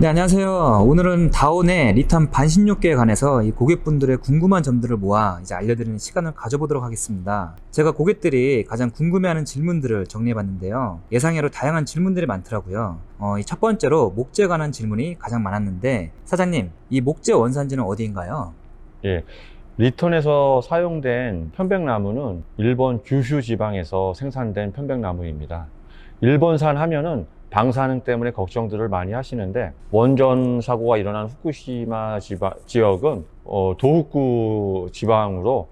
네, 안녕하세요. 오늘은 다온의 리탄 반신욕계에 관해서 이 고객분들의 궁금한 점들을 모아 이제 알려드리는 시간을 가져보도록 하겠습니다. 제가 고객들이 가장 궁금해하는 질문들을 정리해봤는데요. 예상외로 다양한 질문들이 많더라고요. 이 첫 번째로 목재에 관한 질문이 가장 많았는데, 사장님, 이 목재 원산지는 어디인가요? 예, 리턴에서 사용된 편백나무는 일본 규슈 지방에서 생산된 편백나무입니다. 일본산 하면은 방사능 때문에 걱정들을 많이 하시는데, 원전 사고가 일어난 후쿠시마 지역은 도호쿠 지방으로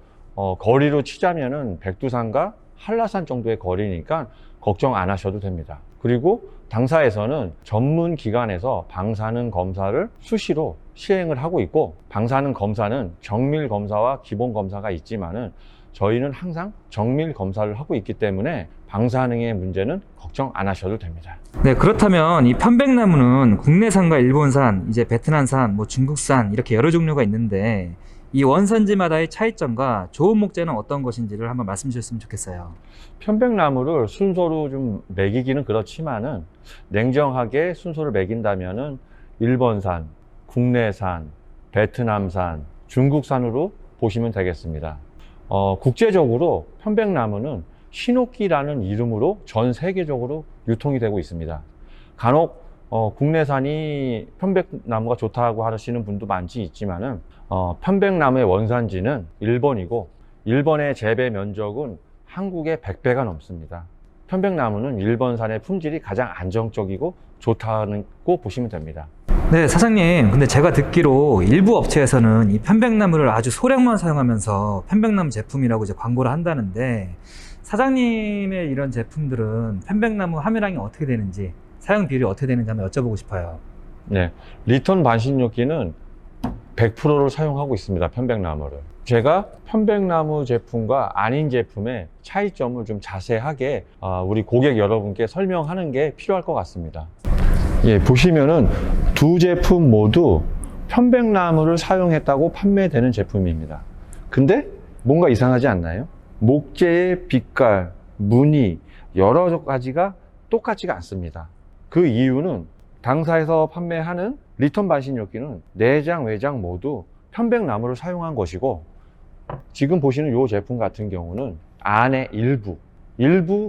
거리로 치자면은 백두산과 한라산 정도의 거리니까 걱정 안 하셔도 됩니다. 그리고 당사에서는 전문 기관에서 방사능 검사를 수시로 시행을 하고 있고, 방사능 검사는 정밀 검사와 기본 검사가 있지만은 저희는 항상 정밀 검사를 하고 있기 때문에 방사능의 문제는 걱정 안 하셔도 됩니다. 네, 그렇다면 이 편백나무는 국내산과 일본산, 이제 베트남산, 중국산 이렇게 여러 종류가 있는데, 이 원산지마다의 차이점과 좋은 목재는 어떤 것인지를 한번 말씀 주셨으면 좋겠어요. 편백나무를 순서로 좀 매기기는 그렇지만은, 냉정하게 순서를 매긴다면은 일본산, 국내산, 베트남산, 중국산으로 보시면 되겠습니다. 국제적으로 편백나무는 신옥기라는 이름으로 전 세계적으로 유통이 되고 있습니다. 간혹 국내산이 편백나무가 좋다고 하시는 분도 많지 있지만은, 편백나무의 원산지는 일본이고, 일본의 재배 면적은 한국의 100배가 넘습니다. 편백나무는 일본산의 품질이 가장 안정적이고 좋다고 보시면 됩니다. 네, 사장님. 근데 제가 듣기로 일부 업체에서는 이 편백나무를 아주 소량만 사용하면서 편백나무 제품이라고 이제 광고를 한다는데, 사장님의 이런 제품들은 편백나무 함유량이 어떻게 되는지, 사용 비율이 어떻게 되는지 한번 여쭤보고 싶어요. 네, 리턴 반신욕기는 100%를 사용하고 있습니다. 편백나무를. 제가 편백나무 제품과 아닌 제품의 차이점을 좀 자세하게 우리 고객 여러분께 설명하는 게 필요할 것 같습니다. 예, 보시면은 두 제품 모두 편백나무를 사용했다고 판매되는 제품입니다. 근데 뭔가 이상하지 않나요? 목재의 빛깔, 무늬, 여러 가지가 똑같지가 않습니다. 그 이유는 당사에서 판매하는 리턴 반신욕기는 내장, 외장 모두 편백나무를 사용한 것이고, 지금 보시는 이 제품 같은 경우는 안에 일부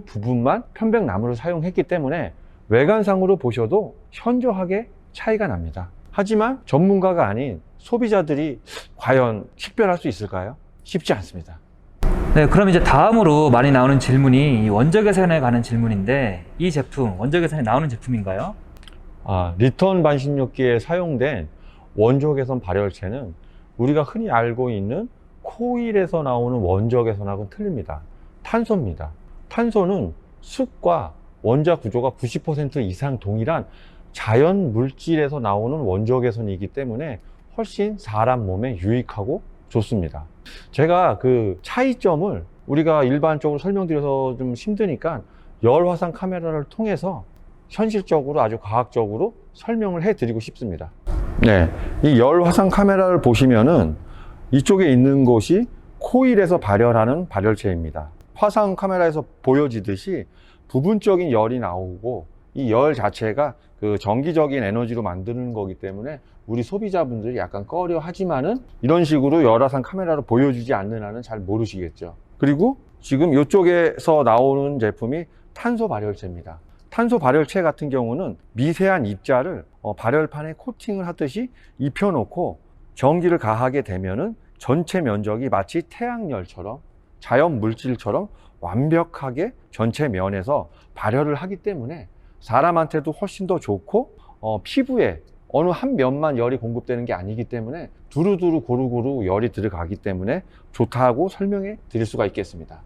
부분만 편백나무를 사용했기 때문에 외관상으로 보셔도 현저하게 차이가 납니다. 하지만 전문가가 아닌 소비자들이 과연 식별할 수 있을까요? 쉽지 않습니다. 네, 그럼 이제 다음으로 많이 나오는 질문이 이 원적외선에 관한 질문인데, 이 제품, 원적외선에 나오는 제품인가요? 리턴 반신욕기에 사용된 원적외선 발열체는 우리가 흔히 알고 있는 코일에서 나오는 원적외선하고는 틀립니다. 탄소입니다. 탄소는 습과 원자 구조가 90% 이상 동일한 자연 물질에서 나오는 원적외선이기 때문에 훨씬 사람 몸에 유익하고 좋습니다. 제가 그 차이점을 우리가 일반적으로 설명드려서 좀 힘드니까 열화상 카메라를 통해서 현실적으로 아주 과학적으로 설명을 해 드리고 싶습니다. 네, 이 열화상 카메라를 보시면은 이쪽에 있는 곳이 코일에서 발열하는 발열체입니다. 화상 카메라에서 보여지듯이 부분적인 열이 나오고, 이 열 자체가 그 전기적인 에너지로 만드는 거기 때문에 우리 소비자분들이 약간 꺼려 하지만은, 이런 식으로 열화상 카메라로 보여주지 않는 한은 잘 모르시겠죠. 그리고 지금 이쪽에서 나오는 제품이 탄소 발열체입니다. 탄소 발열체 같은 경우는 미세한 입자를 발열판에 코팅을 하듯이 입혀놓고 전기를 가하게 되면은 전체 면적이 마치 태양열처럼, 자연 물질처럼 완벽하게 전체 면에서 발열을 하기 때문에 사람한테도 훨씬 더 좋고, 피부에 어느 한 면만 열이 공급되는 게 아니기 때문에 두루두루 고루고루 열이 들어가기 때문에 좋다고 설명해 드릴 수가 있겠습니다.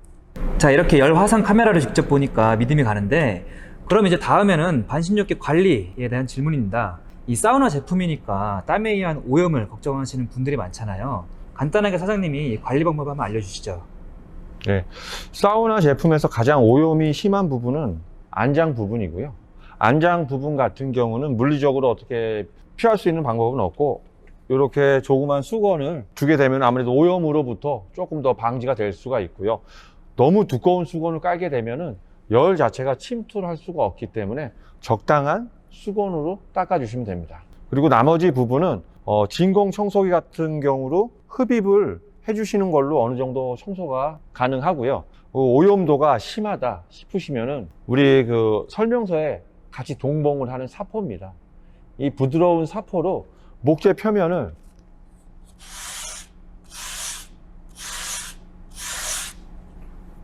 자, 이렇게 열화상 카메라를 직접 보니까 믿음이 가는데, 그럼 이제 다음에는 반신욕기 관리에 대한 질문입니다. 이 사우나 제품이니까 땀에 의한 오염을 걱정하시는 분들이 많잖아요. 간단하게 사장님이 관리 방법 한번 알려주시죠. 네, 사우나 제품에서 가장 오염이 심한 부분은 안장 부분이고요. 안장 부분 같은 경우는 물리적으로 어떻게 피할 수 있는 방법은 없고, 이렇게 조그만 수건을 두게 되면 아무래도 오염으로부터 조금 더 방지가 될 수가 있고요. 너무 두꺼운 수건을 깔게 되면은 열 자체가 침투를 할 수가 없기 때문에 적당한 수건으로 닦아주시면 됩니다. 그리고 나머지 부분은 진공 청소기 같은 경우로 흡입을 해주시는 걸로 어느 정도 청소가 가능하고요. 오염도가 심하다 싶으시면은 우리 그 설명서에 같이 동봉을 하는 사포입니다. 이 부드러운 사포로 목재 표면을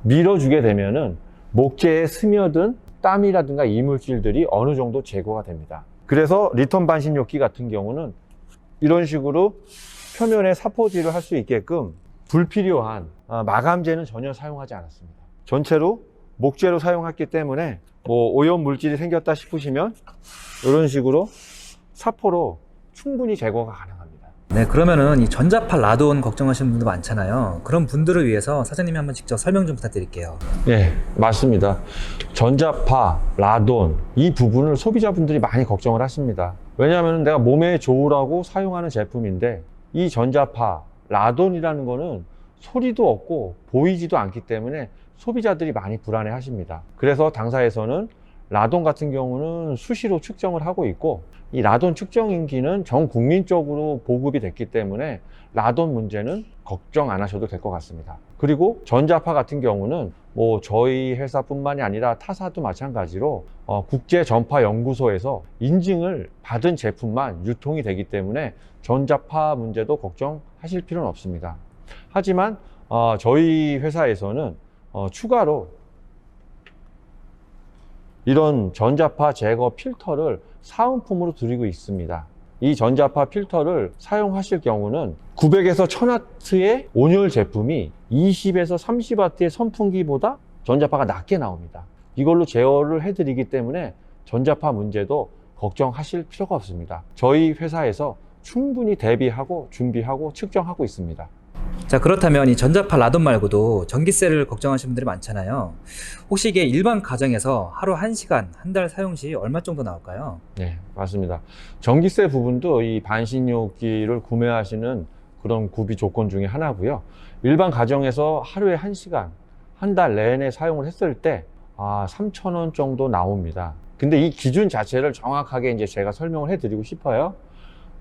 밀어주게 되면은 목재에 스며든 땀이라든가 이물질들이 어느 정도 제거가 됩니다. 그래서 리턴 반신욕기 같은 경우는 이런 식으로 표면에 사포질을 할 수 있게끔 불필요한 마감재는 전혀 사용하지 않았습니다. 전체로 목재로 사용했기 때문에 뭐 오염 물질이 생겼다 싶으시면 이런 식으로 사포로 충분히 제거가 가능합니다. 네, 그러면은 이 전자파 라돈 걱정하시는 분도 많잖아요. 그런 분들을 위해서 사장님이 한번 직접 설명 좀 부탁드릴게요. 네, 맞습니다. 전자파, 라돈 이 부분을 소비자분들이 많이 걱정을 하십니다. 왜냐하면 내가 몸에 좋으라고 사용하는 제품인데 이 전자파, 라돈이라는 거는 소리도 없고 보이지도 않기 때문에 소비자들이 많이 불안해 하십니다. 그래서 당사에서는 라돈 같은 경우는 수시로 측정을 하고 있고 이 라돈 측정인기는 전 국민적으로 보급이 됐기 때문에 라돈 문제는 걱정 안 하셔도 될 것 같습니다. 그리고 전자파 같은 경우는 뭐 저희 회사뿐만이 아니라 타사도 마찬가지로 국제전파연구소에서 인증을 받은 제품만 유통이 되기 때문에 전자파 문제도 걱정하실 필요는 없습니다. 하지만 저희 회사에서는 추가로 이런 전자파 제거 필터를 사은품으로 드리고 있습니다. 이 전자파 필터를 사용하실 경우는 900에서 1000W의 온열 제품이 20에서 30W의 선풍기보다 전자파가 낮게 나옵니다. 이걸로 제어를 해드리기 때문에 전자파 문제도 걱정하실 필요가 없습니다. 저희 회사에서 충분히 대비하고 준비하고 측정하고 있습니다. 자, 그렇다면 이 전자파 라돈 말고도 전기세를 걱정하시는 분들이 많잖아요. 혹시 이게 일반 가정에서 하루 1시간, 한 달 사용 시 얼마 정도 나올까요? 네, 맞습니다. 전기세 부분도 이 반신욕기를 구매하시는 그런 구비 조건 중에 하나고요. 일반 가정에서 하루에 1시간, 한 달 내내 사용을 했을 때 3,000원 정도 나옵니다. 근데 이 기준 자체를 정확하게 이제 제가 설명을 해드리고 싶어요.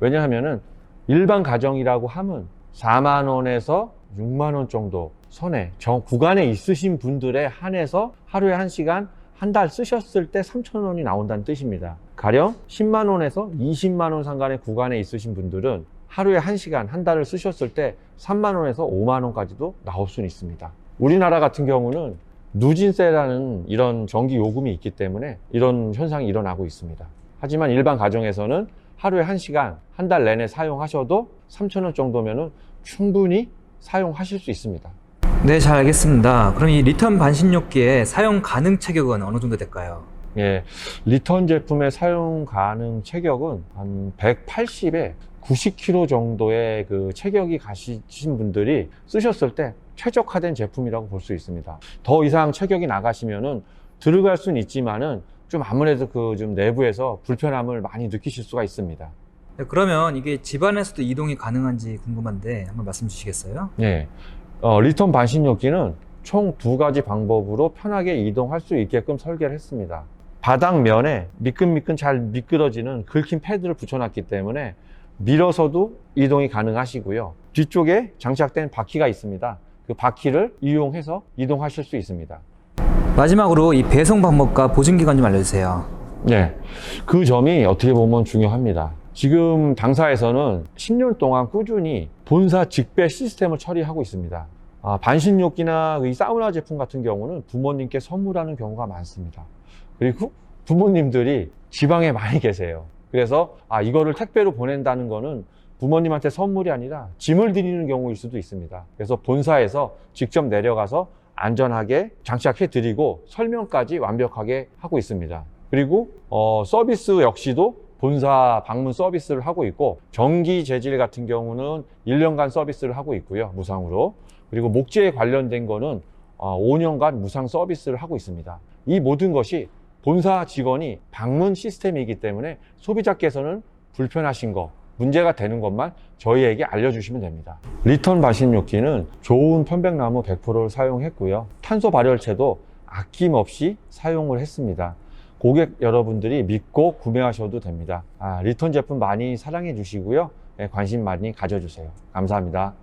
왜냐하면은 일반 가정이라고 하면 4만 원에서 6만 원 정도 선에 구간에 있으신 분들에 한해서 하루에 1시간 한 달 쓰셨을 때 3,000원이 나온다는 뜻입니다. 가령 10만 원에서 20만 원 상간의 구간에 있으신 분들은 하루에 1시간 한 달을 쓰셨을 때 3만 원에서 5만 원까지도 나올 수는 있습니다. 우리나라 같은 경우는 누진세라는 이런 전기 요금이 있기 때문에 이런 현상이 일어나고 있습니다. 하지만 일반 가정에서는 하루에 1시간 한 달 내내 사용하셔도 3,000원 정도면은 충분히 사용하실 수 있습니다. 네, 잘 알겠습니다. 그럼 이 리턴 반신욕기의 사용 가능 체격은 어느 정도 될까요? 예, 리턴 제품의 사용 가능 체격은 한 180에 90kg 정도의 그 체격이 가시신 분들이 쓰셨을 때 최적화된 제품이라고 볼 수 있습니다. 더 이상 체격이 나가시면은 들어갈 수는 있지만은 좀 아무래도 좀 내부에서 불편함을 많이 느끼실 수가 있습니다. 네, 그러면 이게 집안에서도 이동이 가능한지 궁금한데 한번 말씀 주시겠어요? 예, 리턴 반신욕기는 총 2가지 방법으로 편하게 이동할 수 있게끔 설계를 했습니다. 바닥면에 미끈미끈 잘 미끄러지는 긁힌 패드를 붙여놨기 때문에 밀어서도 이동이 가능하시고요. 뒤쪽에 장착된 바퀴가 있습니다. 그 바퀴를 이용해서 이동하실 수 있습니다. 마지막으로 이 배송 방법과 보증 기간 좀 알려주세요. 네, 그 점이 어떻게 보면 중요합니다. 지금 당사에서는 10년 동안 꾸준히 본사 직배 시스템을 처리하고 있습니다. 반신욕기나 이 사우나 제품 같은 경우는 부모님께 선물하는 경우가 많습니다. 그리고 부모님들이 지방에 많이 계세요. 그래서 이거를 택배로 보낸다는 거는 부모님한테 선물이 아니라 짐을 드리는 경우일 수도 있습니다. 그래서 본사에서 직접 내려가서 안전하게 장착해 드리고 설명까지 완벽하게 하고 있습니다. 그리고 서비스 역시도 본사 방문 서비스를 하고 있고, 전기 재질 같은 경우는 1년간 서비스를 하고 있고요, 무상으로. 그리고 목재에 관련된 거는 5년간 무상 서비스를 하고 있습니다. 이 모든 것이 본사 직원이 방문 시스템이기 때문에 소비자께서는 불편하신 거, 문제가 되는 것만 저희에게 알려주시면 됩니다. 리턴 반신욕기는 좋은 편백나무 100%를 사용했고요. 탄소 발열체도 아낌없이 사용을 했습니다. 고객 여러분들이 믿고 구매하셔도 됩니다. 리턴 제품 많이 사랑해 주시고요. 관심 많이 가져주세요. 감사합니다.